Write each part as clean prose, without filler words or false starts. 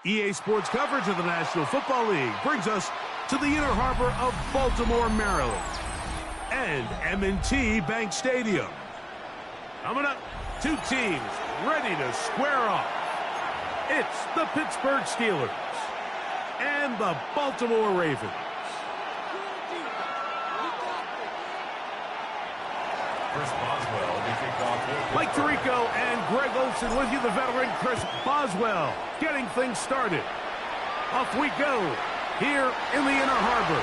EA Sports coverage of the National Football League brings us to the inner harbor of Baltimore, Maryland, and M&T Bank Stadium. Coming up, two teams ready to square off. It's the Pittsburgh Steelers and the Baltimore Ravens. Mike Tirico and Greg Olson with you, the veteran Chris Boswell, getting things started. Off we go here in the inner harbor.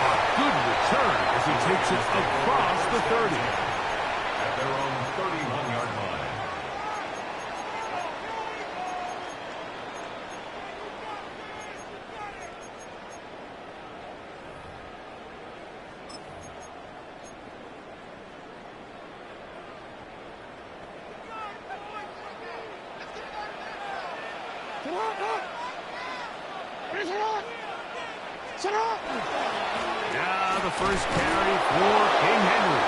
A good return as he takes it across the 30. At their own 31-yard line. Now the first carry for King Henry.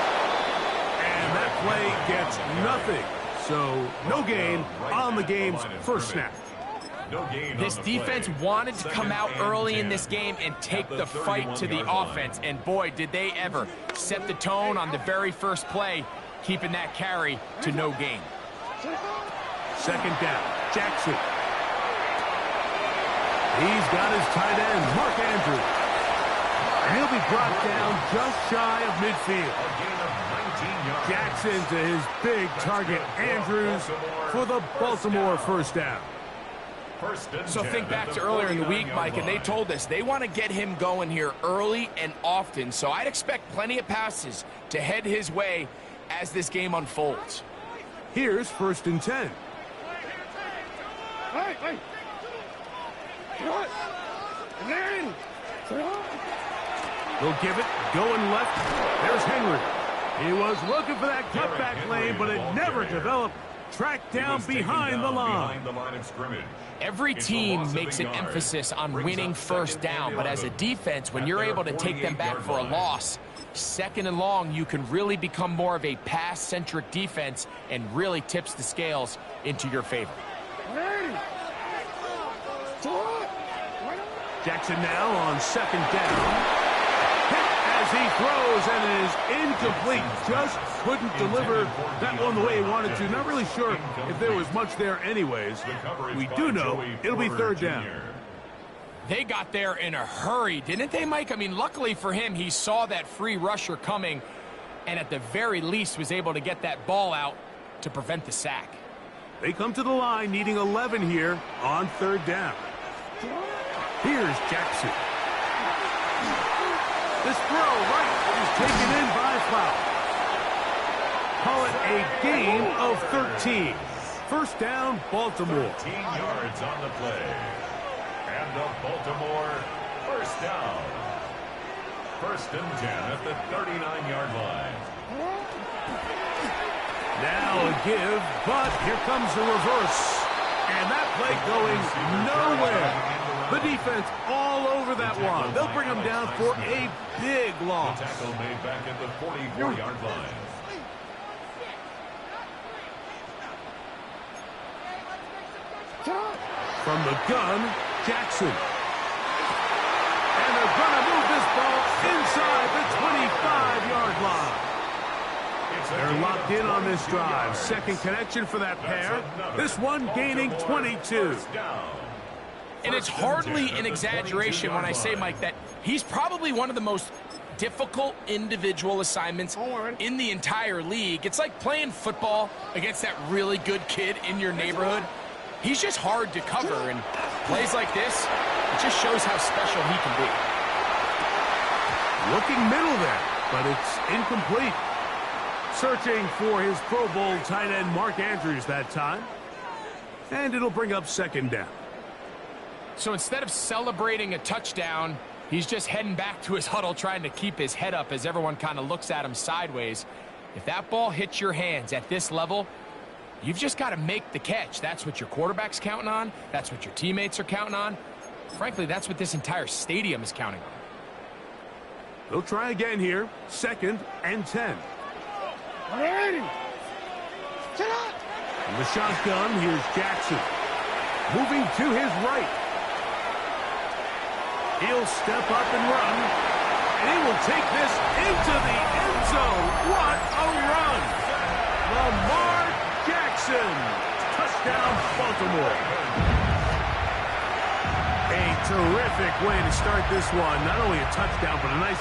And that play gets nothing. So no gain on the game's first snap. This defense wanted to come out early in this game and take the fight to the offense. And boy, did they ever set the tone on the very first play, keeping that carry to no gain. Second down, Jackson. He's got his tight end, Mark Andrews. And he'll be brought down just shy of midfield. Jackson to his big target, Andrews, for the Baltimore first down. So think back to earlier in the week, Mike, and they told us they want to get him going here early and often. So I'd expect plenty of passes to head his way as this game unfolds. Here's 1st and 10. They'll give it, going left. There's Henry. He was looking for that cutback lane, but it never developed. Tracked down behind the line. Every team makes an emphasis on winning first down, but as a defense, when you're able to take them back for a loss, second and long, you can really become more of a pass-centric defense and really tips the scales into your favor. Jackson now on 2nd down. Hit as he throws, and it is incomplete. Just couldn't deliver that one the way he wanted to. Not really sure if there was much there anyways. We do know it'll be 3rd down. They got there in a hurry, didn't they, Mike? I mean, luckily for him, he saw that free rusher coming and at the very least was able to get that ball out to prevent the sack. They come to the line needing 11 here on 3rd down. Here's Jackson. This throw right is taken in by Flower. Call it a gain of 13. First down, Baltimore. 13 yards on the play. And the Baltimore first down. 1st and 10 at the 39-yard line. Now a give, but here comes the reverse. And that play going nowhere. The defense all over that one. They'll bring him down for a big loss. The tackle made back at the 44-yard line. From the gun, Jackson. And they're going to move this ball inside the 25-yard line. They're locked in on this drive. Second connection for that pair. This one gaining 22. And it's hardly an exaggeration when I say, Mike, that he's probably one of the most difficult individual assignments in the entire league. It's like playing football against that really good kid in your neighborhood. He's just hard to cover, and plays like this, it just shows how special he can be. Looking middle there, but it's incomplete. Searching for his Pro Bowl tight end Mark Andrews that time. And it'll bring up 2nd down. So instead of celebrating a touchdown, he's just heading back to his huddle trying to keep his head up as everyone kind of looks at him sideways. If that ball hits your hands at this level, you've just got to make the catch. That's what your quarterback's counting on. That's what your teammates are counting on. Frankly, that's what this entire stadium is counting on. They'll try again here. 2nd and 10. From the shotgun, here's Jackson. moving to his right. He'll step up and run, and he will take this into the end zone. What a run! Lamar Jackson, touchdown Baltimore. A terrific way to start this one. Not only a touchdown, but a nice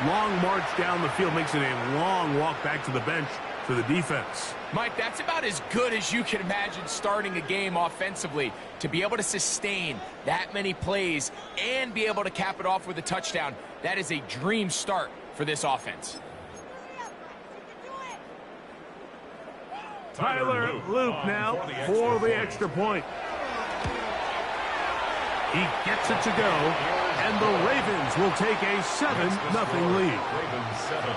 long march down the field. Makes it a long walk back to the bench for the defense. Mike, that's about as good as you can imagine starting a game offensively. To be able to sustain that many plays and be able to cap it off with a touchdown, that is a dream start for this offense. Tyler Luke now for the extra point. He gets it to go, and the Ravens will take a 7-0 lead. Ravens 7,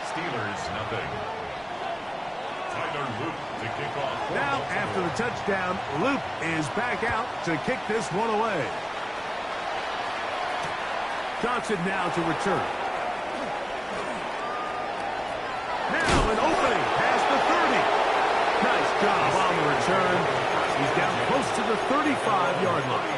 Steelers 0. Tyler Luke to kick off. Now, after the touchdown, Luke is back out to kick this one away. Johnson now to return. Now an opening past the 30. Nice job on the return. He's down close to the 35-yard line.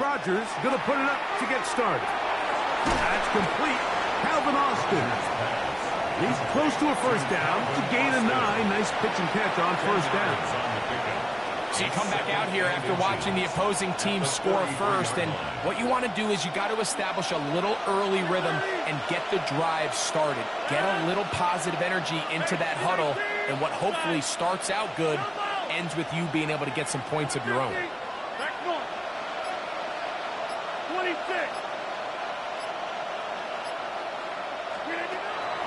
Rodgers going to put it up to get started. That's complete. Calvin Austin. He's close to a first down to gain a 9. Nice pitch and catch on first down. So you come back out here after watching the opposing team score first, and what you want to do is you got to establish a little early rhythm and get the drive started. Get a little positive energy into that huddle, and what hopefully starts out good ends with you being able to get some points of your own.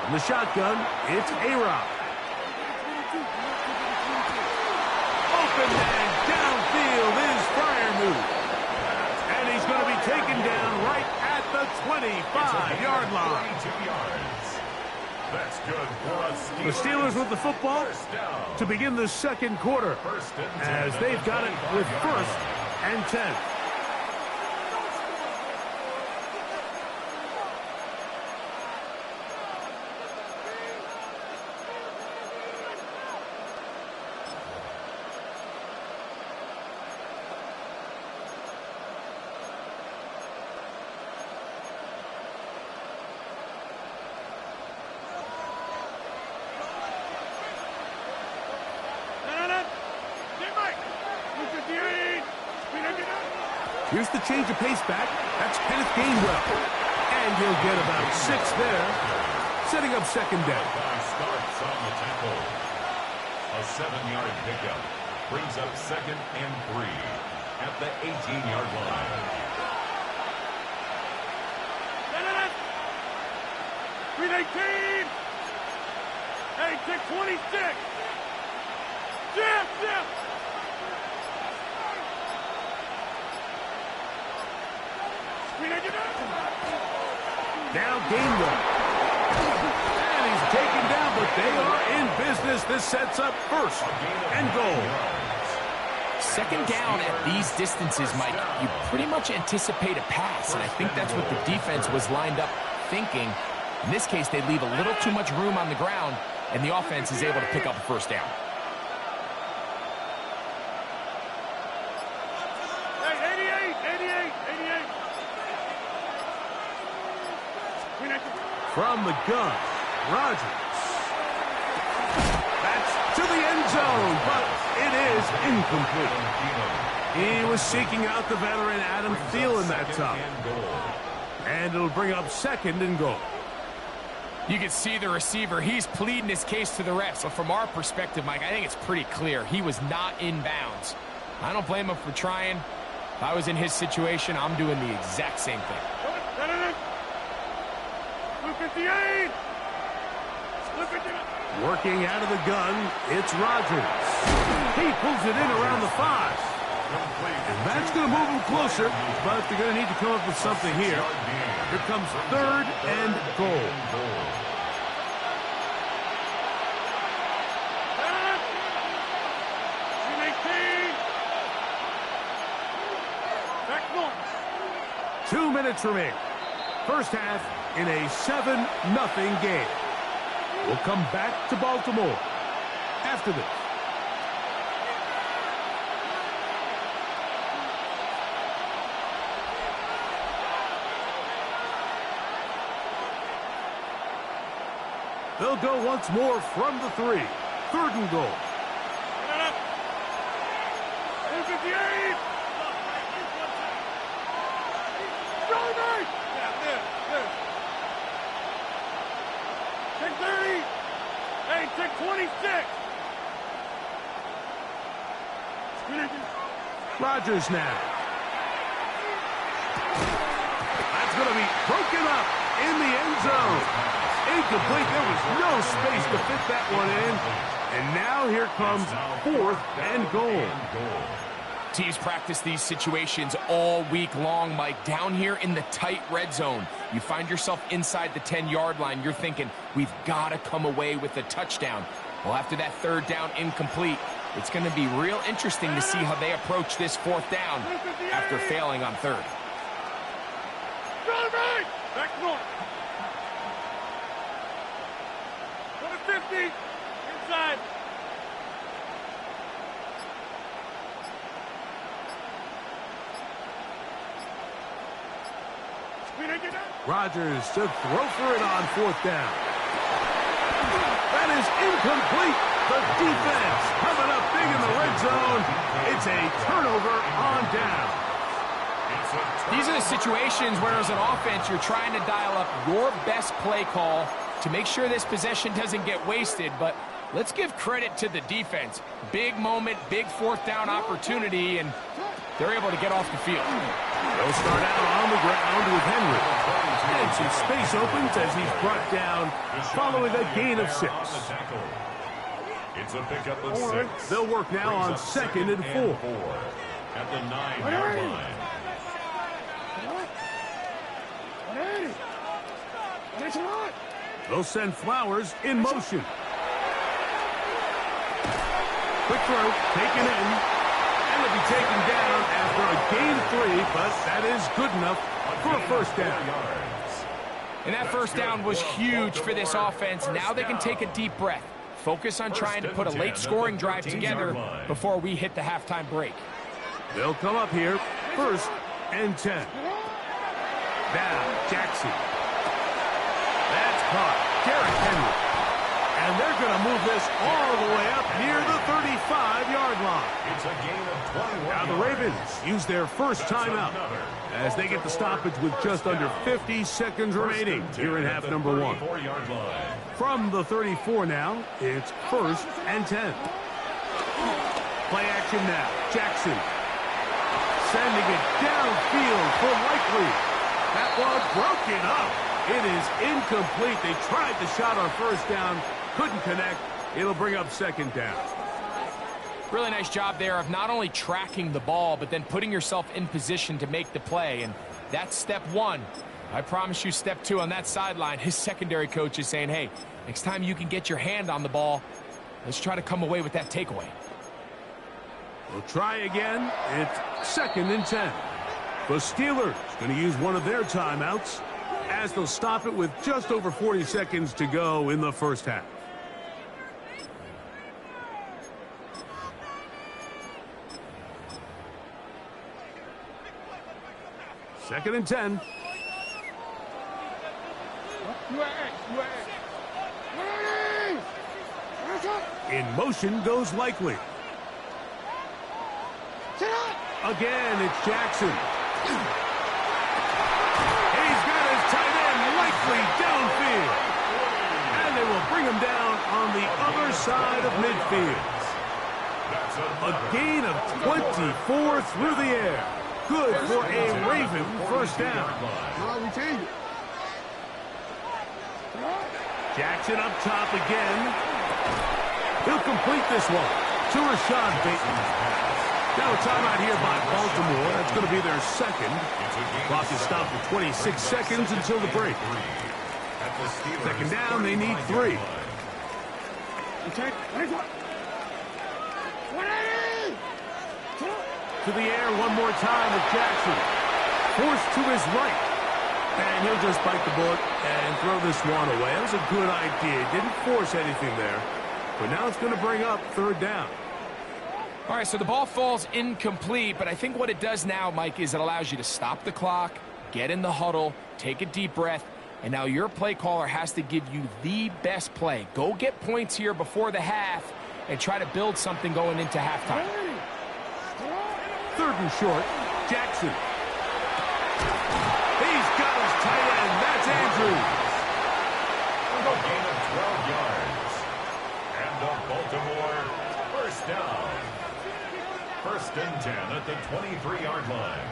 From the shotgun, it's A-Rock. Open man downfield is Freiermuth. And he's going to be taken down right at the 25-yard line. That's good for The Steelers with the football to begin the second quarter as they've got it with 1st and 10. Here's the change of pace back. That's Kenneth Gainwell. And he'll get about 6 there, setting up second down. Starts on the tackle. A 7-yard pickup brings up 2nd and 3 at the 18-yard line. Green 18! Hey, take 26! Jim! Now Gainwell. And he's taken down, but they are in business. This sets up 1st and goal. Second down at these distances, Mike, you pretty much anticipate a pass, and I think that's what the defense was lined up thinking. In this case, they leave a little too much room on the ground, and the offense is able to pick up a first down. From the gun, Rodgers. That's to the end zone, but it is incomplete. He was seeking out the veteran Adam Thielen that time. And it'll bring up 2nd and goal. You can see the receiver. He's pleading his case to the refs. So from our perspective, Mike, I think it's pretty clear. He was not in bounds. I don't blame him for trying. If I was in his situation, I'm doing the exact same thing. 58! Working out of the gun, it's Rodgers. He pulls it in around the 5. And that's going to move him closer, but they're going to need to come up with something here. Here comes 3rd and goal. Back 2 minutes remaining. First half in a 7-0 game. We'll come back to Baltimore after this. They'll go once more from the 3. 3rd and goal. Take 30. Hey, take 26. Rodgers now. That's going to be broken up in the end zone. Incomplete. There was no space to fit that one in. And now here comes 4th and goal. Teams practice these situations all week long, Mike. Down here in the tight red zone, you find yourself inside the 10-yard line. You're thinking, we've got to come away with a touchdown. Well, after that 3rd down incomplete, it's going to be real interesting to see how they approach this 4th down after failing on 3rd. Back north. Go to 50. Inside. Rodgers to throw for it on 4th down. That is incomplete. The defense coming up big in the red zone. It's a turnover on down. These are the situations where, as an offense, you're trying to dial up your best play call to make sure this possession doesn't get wasted. But let's give credit to the defense. Big moment, big 4th down opportunity, and they're able to get off the field. They'll start out on the ground with Henry. And some space opens as he's brought down following a gain of 6. It's a pickup of 6. They'll work now on 2nd and 4. At the 9-yard line. They'll send Flowers in motion. Quick throw, taken in. And it'll be taken down after a gain of 3, but that is good enough for a 1st down. And that 1st down was huge for this offense. Now they can take a deep breath. Focus on trying to put a late scoring drive together before we hit the halftime break. They'll come up here, 1st and 10. Now, Jackson. That's caught. Derrick Henry. And they're going to move this all the way up near the 35-yard line. It's a gain of 21. Now the Ravens use their first timeout as they get the stoppage with just under 50 seconds remaining here in half number 1. From the 34 now, it's 1st and 10. Play action now. Jackson sending it downfield for Likely. That one broken up. It is incomplete. They tried the shot on 1st down, couldn't connect. It'll bring up 2nd down. Really nice job there of not only tracking the ball, but then putting yourself in position to make the play. And that's step 1. I promise you step 2 on that sideline. His secondary coach is saying, hey, next time you can get your hand on the ball, let's try to come away with that takeaway. We'll try again. It's 2nd and 10. The Steelers going to use one of their timeouts as they'll stop it with just over 40 seconds to go in the first half. Second and 10. In motion goes Likely. Again, it's Jackson. He's got his tight end Likely downfield. And they will bring him down on the other side of midfield. A gain of 24 through the air. Good for a Raven first down. Jackson up top again. He'll complete this one to Rashad Bateman. Now a timeout here by Baltimore. That's going to be their second. Clock is stopped at 26 seconds until the break. Second down, they need 3. To the air one more time with Jackson. Forced to his right. And he'll just bite the bullet and throw this one away. That was a good idea. Didn't force anything there. But now it's going to bring up third down. All right, so the ball falls incomplete, but I think what it does now, Mike, is it allows you to stop the clock, get in the huddle, take a deep breath, and now your play caller has to give you the best play. Go get points here before the half and try to build something going into halftime. Third and short, Jackson. He's got his tight end. That's Andrews. A gain of 12 yards. And the Baltimore first down. First and 10 at the 23-yard line.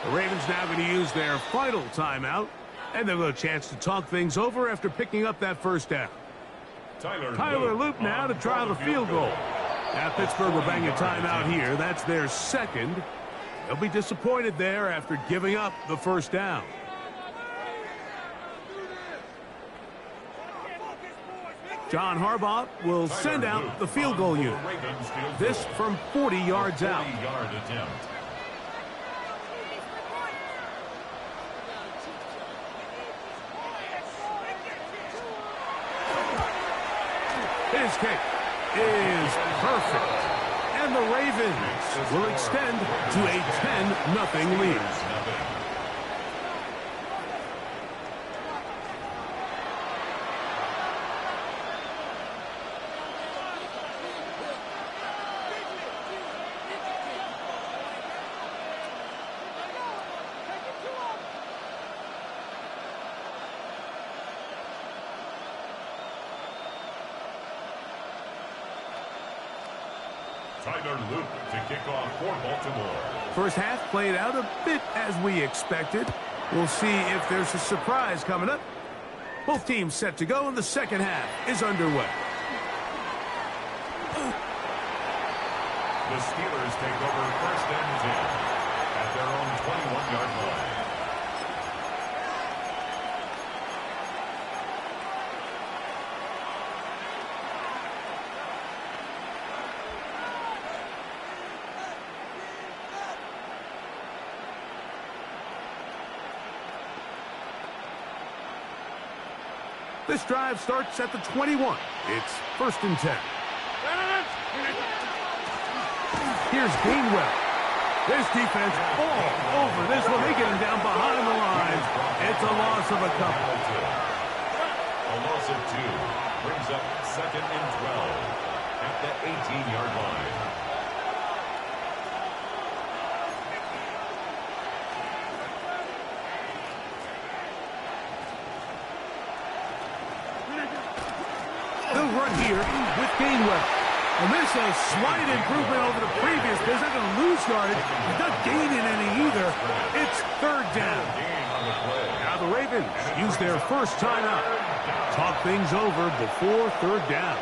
The Ravens now going to use their final timeout, and they'll have a chance to talk things over after picking up that first down. Tyler Loop now to try the field goal. Now Pittsburgh will bang a timeout here. That's their second. They'll be disappointed there after giving up the first down. John Harbaugh will send out the field goal unit. This from 40 yards out. His kick is perfect. And the Ravens will extend to a 10-0 lead. Tyler Loop to kick off for Baltimore. First half played out a bit as we expected. We'll see if there's a surprise coming up. Both teams set to go, and the second half is underway. The Steelers take over first and 10 at their own 21-yard line. This drive starts at the 21. It's first and 10. Here's Gainwell. This defense all over this one. They get him down behind the line. It's a loss of a couple. A loss of 2 brings up second and 12 at the 18-yard line. They'll run here with Gainwell. And this is a slight improvement over the previous. They're not going to lose yardage. He's not gaining any either. It's third down. Now the Ravens use their first timeout. Talk things over before third down.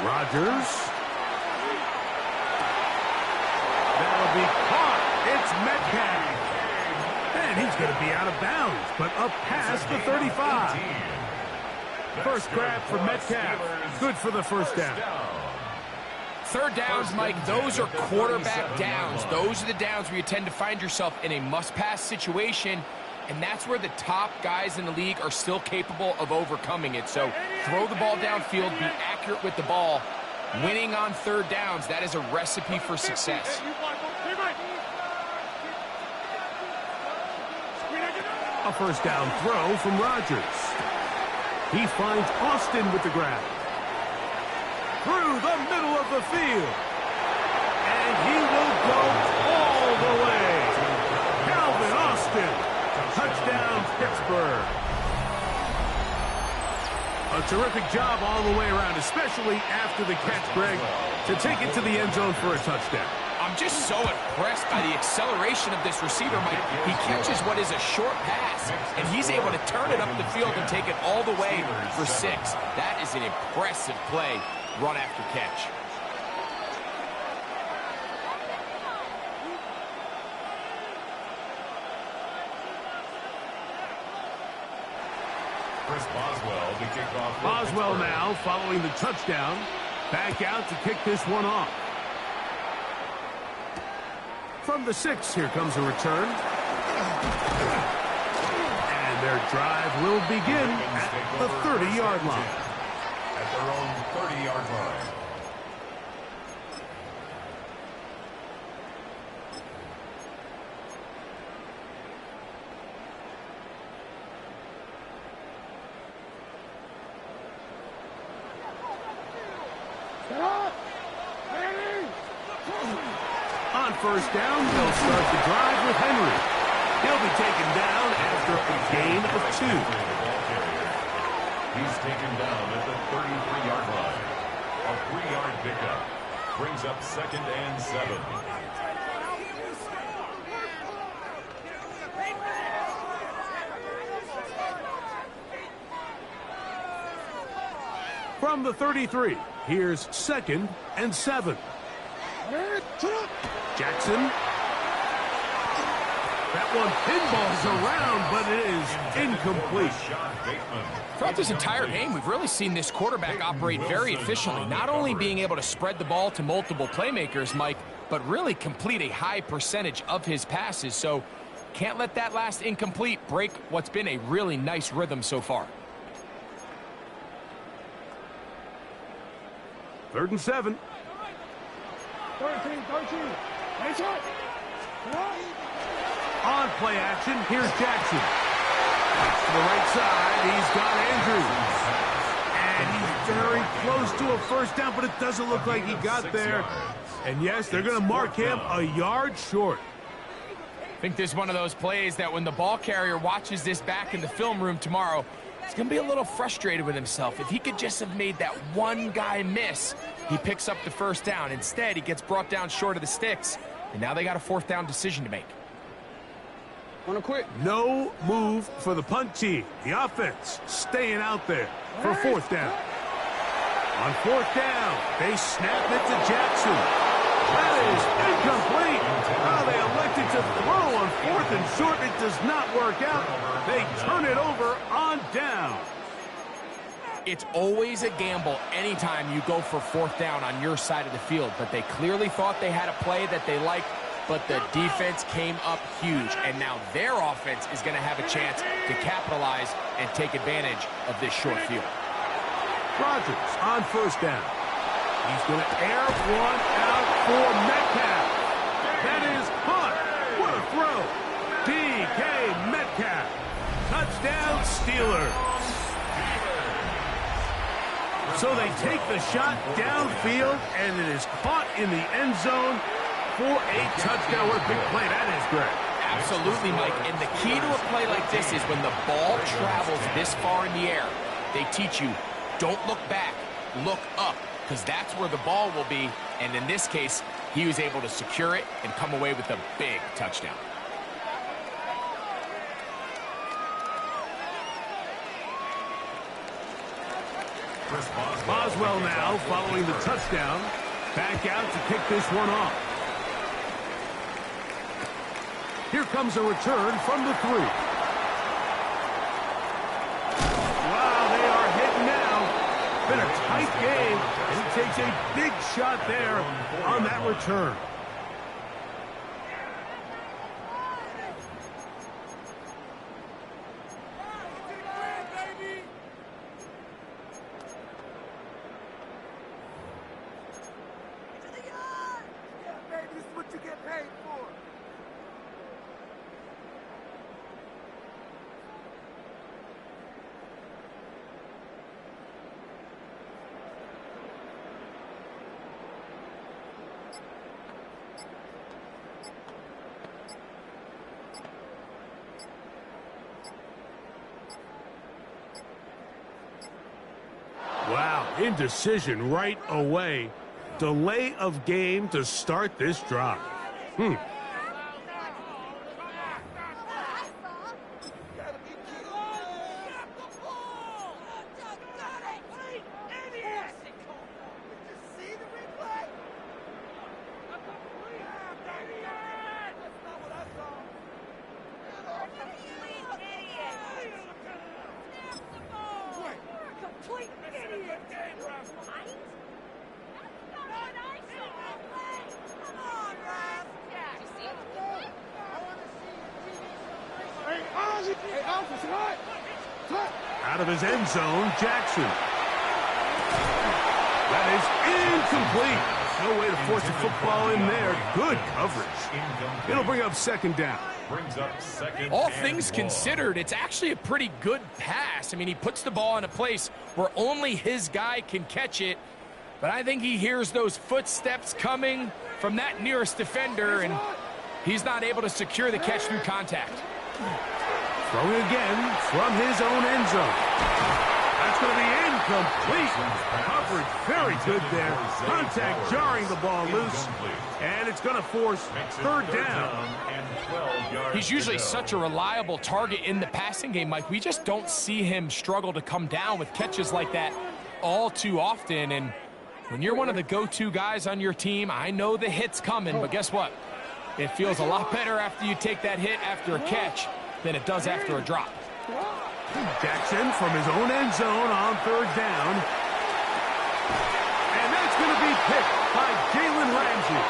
Rodgers. That'll be caught. It's Metcalf. And he's going to be out of bounds, but up past the 35. First grab for Metcalf. Good for the first down. Third downs, Mike, those are quarterback downs. Those are the downs where you tend to find yourself in a must-pass situation, and that's where the top guys in the league are still capable of overcoming it. So throw the ball downfield, be accurate with the ball. Winning on third downs, that is a recipe for success. A first down throw from Rodgers. He finds Austin with the grab. Through the middle of the field. And And he will go all the way. Calvin Austin. Touchdown, Pittsburgh. A terrific job all the way around, especially after the catch, Greg, to take it to the end zone for a touchdown. I'm just so impressed by the acceleration of this receiver, Mike. He catches what is a short pass, and he's able to turn it up the field and take it all the way for 6. That is an impressive play, run after catch. Chris Boswell to kick off. Boswell now following the touchdown. Back out to kick this one off. From the 6, here comes a return. And their drive will begin at the 30-yard line. At their own 30-yard line. On first down, they'll start the drive with Henry. He'll be taken down after a gain of 2. He's taken down at the 33-yard line. A 3-yard pickup brings up 2nd and 7. From the 33, here's 2nd and 7. Jackson. That one pinballs around, but it is incomplete. Throughout this entire game, we've really seen this quarterback operate very efficiently, not only being able to spread the ball to multiple playmakers, Mike, but really complete a high percentage of his passes. So can't let that last incomplete break what's been a really nice rhythm so far. 3rd and 7. 13. Nice hit. On play action, here's Jackson. To the right side, he's got Andrews. And he's very close to a first down, but it doesn't look like he got there. And yes, they're going to mark him a yard short. I think this is one of those plays that when the ball carrier watches this back in the film room tomorrow, he's going to be a little frustrated with himself. If he could just have made that one guy miss, he picks up the first down. Instead, he gets brought down short of the sticks, and now they got a 4th down decision to make. Wanna quit? No move for the punt team. The offense staying out there for 4th down. On 4th down, they snap it to Jackson. That is incomplete. Oh, they elected to throw on 4th and short. It does not work out. They turn it over on down. It's always a gamble anytime you go for 4th down on your side of the field, but they clearly thought they had a play that they liked, but the defense came up huge, and now their offense is going to have a chance to capitalize and take advantage of this short field. Rodgers on first down. He's going to air one out for Metcalf. That is caught. What a throw. DK Metcalf. Touchdown Steelers. So they take the shot downfield, and it is caught in the end zone for a touchdown. What a big play that is, Greg. Absolutely, Mike. And the key to a play like this is when the ball travels this far in the air, they teach you, don't look back, look up, because that's where the ball will be. And in this case, he was able to secure it and come away with a big touchdown. Boswell now following the touchdown. Back out to kick this one off. Here comes a return from the 3. Wow, they are hitting now. Been a tight game, and he takes a big shot there on that return. Wow, indecision right away. Delay of game to start this drive. Out of his end zone, Jackson. That is incomplete. No way to force a football in there. Good coverage. It'll bring up second down. All things considered, it's actually a pretty good pass. I mean, he puts the ball in a place where only his guy can catch it. But I think he hears those footsteps coming from that nearest defender, and he's not able to secure the catch through contact. Throwing again from his own end zone. That's going to be incomplete. Coverage very good there. Contact jarring the ball loose. And it's going to force third down. He's usually such a reliable target in the passing game, Mike. We just don't see him struggle to come down with catches like that all too often. And when you're one of the go-to guys on your team, I know the hit's coming, but guess what? It feels a lot better after you take that hit after a catch than it does after a drop. Jackson from his own end zone on third down. And that's going to be picked by Jalen Ramsey.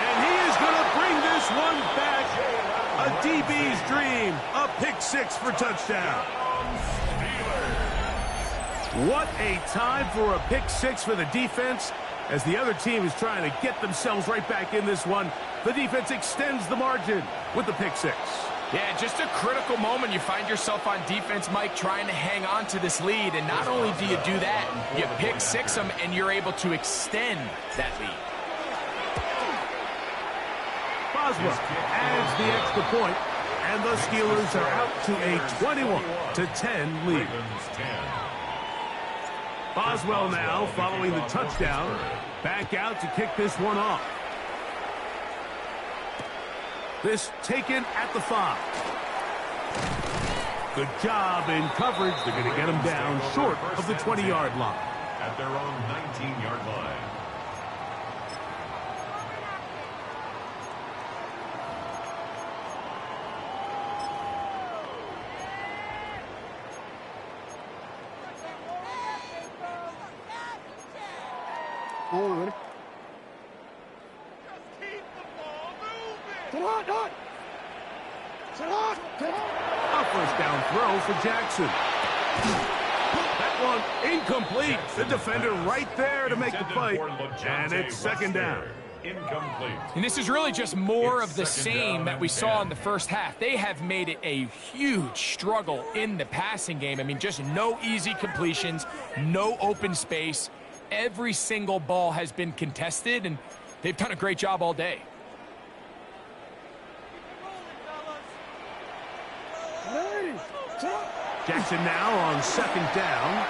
And he is going to bring this one back. A DB's dream. A pick six for touchdown. What a time for a pick six for the defense. As the other team is trying to get themselves right back in this one, the defense extends the margin with the pick six. Yeah, just a critical moment. You find yourself on defense, Mike, trying to hang on to this lead. And not only do you do that, you pick six them, and you're able to extend that lead. Boswell adds the extra point, and the Steelers are out to a 21-10 lead. Boswell now, following the touchdown, back out to kick this one off. This taken at the 5. Good job in coverage. They're going to get him down short of the 20-yard line. At their own 19-yard line. Hold on, ready? Sit on, on. Sit on, sit on. A first down throw for Jackson. That one incomplete. The defender right there to make the play. And it's second down. Incomplete. And this is really just more of the same that we saw in the first half. They have made it a huge struggle in the passing game. I mean, just no easy completions, no open space. Every single ball has been contested, and they've done a great job all day. Jackson now on second down.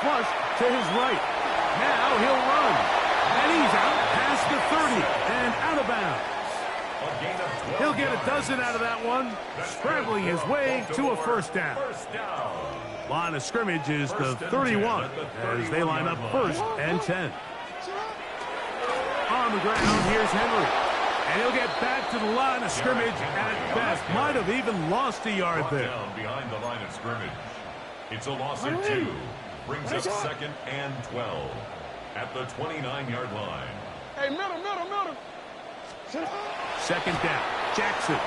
Flush to his right. Now he'll run. And he's out past the 30 and out of bounds. He'll get a dozen out of that one, scrambling his way to a first down. Line of scrimmage is the 31 as they line up first and 10. On the ground, here's Henry. And he'll get back to the line of scrimmage at best. Might have even lost a yard there. Behind the line of scrimmage. It's a loss of 2. Brings up second and 12 at the 29-yard line. Hey, middle. Second down, Jackson.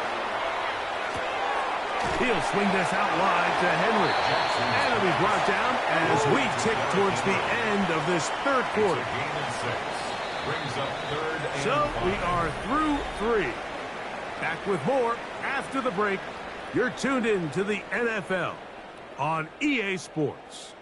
He'll swing this out wide to Henry. And it'll be brought down as we tick towards the end of this third quarter. Brings up third and So 5. we are through 3. Back with more after the break. You're tuned in to the NFL on EA Sports.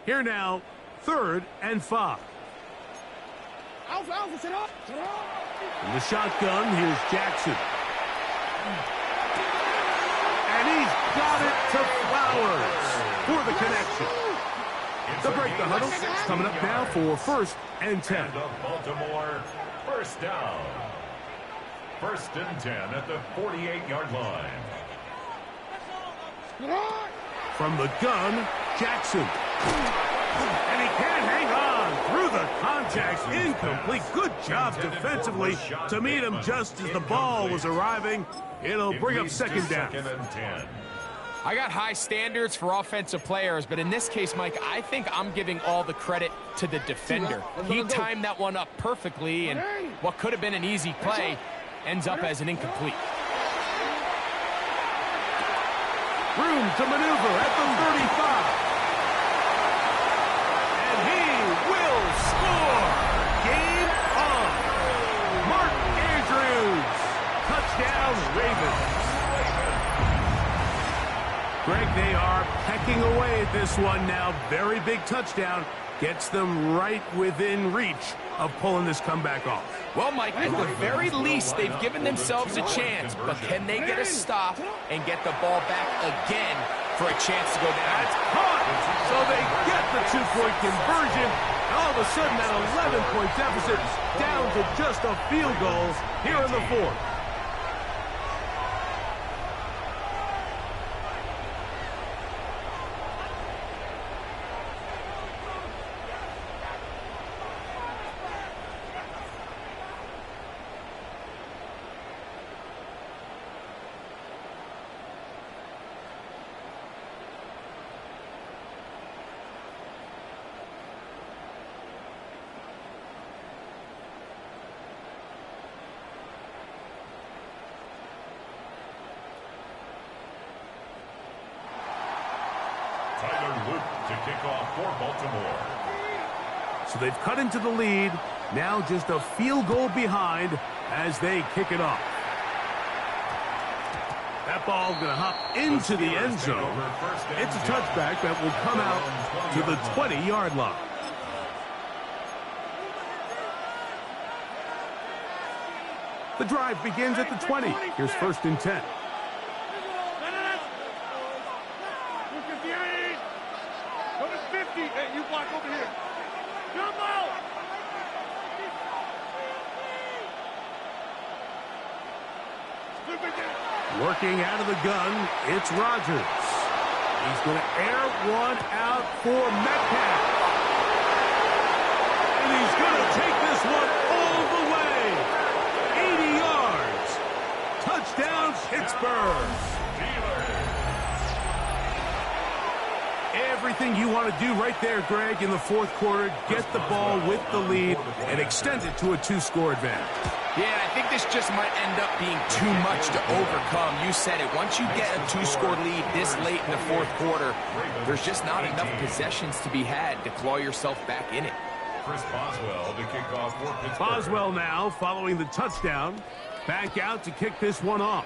Here now, 3rd and 5. Alpha, set up. In the shotgun, here's Jackson. And he's got it to Flowers for the connection. To break the huddle, coming up now for 1st and 10. And the Baltimore first down. 1st and 10 at the 48-yard line. From the gun, Jackson. And he can't hang on through the contact. Incomplete. Good job defensively to meet him just as the ball was arriving. It'll bring up 2nd down. 2nd and 10. I got high standards for offensive players, but in this case, Mike, I think I'm giving all the credit to the defender. He timed that one up perfectly, and what could have been an easy play ends up as an incomplete. Room to maneuver at the 35. And he will score. Game on. Mark Andrews. Touchdown, Ravens. Greg, they are pecking away at this one now. Very big touchdown. Gets them right within reach of pulling this comeback off. Well, Mike, at the very least, they've given themselves a chance, but can they get a stop and get the ball back again for a chance to go down? That's caught! So they get the 2-point conversion. And all of a sudden, that 11-point deficit down to just a field goal here in the 4th. To kick off for Baltimore. So they've cut into the lead. Now just a field goal behind as they kick it off. That ball going to hop into the end zone. It's a touchback that will come out to the 20-yard line. The drive begins at the 20. Here's 1st and 10. Hey, you block over here. Come out! Working out of the gun, it's Rodgers. He's going to air one out for Metcalf. And he's going to take this one all the way. 80 yards. Touchdown, Pittsburgh. Everything you want to do right there, Greg, in the 4th quarter. Get the ball with the lead and extend it to a 2-score advantage. Yeah, I think this just might end up being too much to overcome. You said it. Once you get a 2-score lead this late in the 4th quarter, there's just not enough possessions to be had to claw yourself back in it. Chris Boswell to kick off for Pittsburgh. Boswell now, following the touchdown, back out to kick this one off.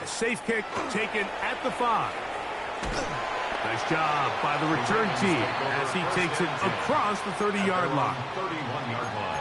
A safe kick taken at the 5. Nice job by the return team as he takes it across the 30-yard line. 31-yard line.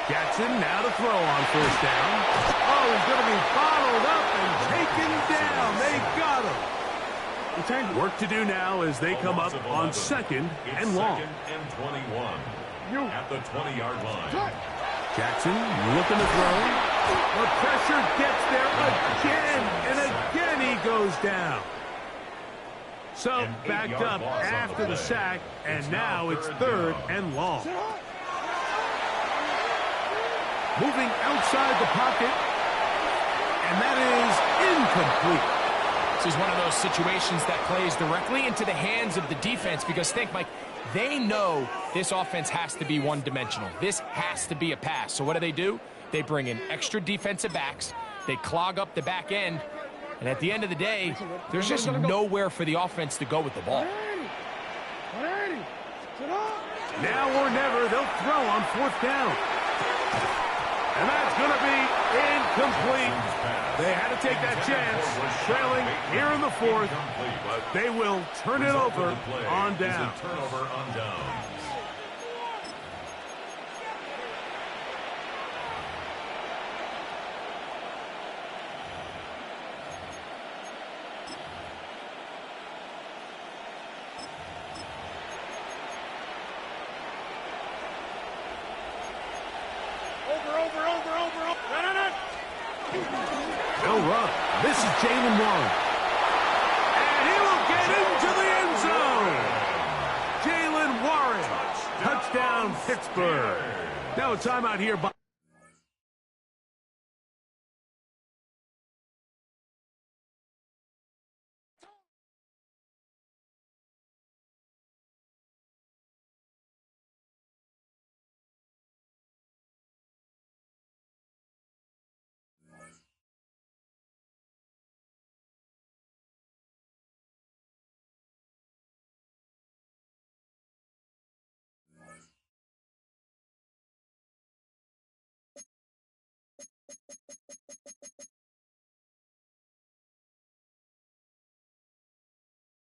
Jackson now to throw on first down. Oh, he's going to be bottled up and taken down. They got him. Work to do now as they come up on second and long. Second and 21 at the 20-yard line. Jackson looking to throw. The pressure gets there again, and again he goes down. So backed up after the sack, and now it's third and long. Moving outside the pocket, and that is incomplete. This is one of those situations that plays directly into the hands of the defense because think, Mike, they know this offense has to be one-dimensional. This has to be a pass. So what do? They bring in extra defensive backs. They clog up the back end. And at the end of the day, there's just nowhere for the offense to go with the ball. Now or never, they'll throw on fourth down. And that's going to be incomplete. They had to take that chance, trailing here in the fourth, but they will turn it over on down. Turnover on downs. They'll run. This is Jalen Warren. And he will get into the end zone. Jalen Warren. Touchdown, Pittsburgh. Now a timeout here by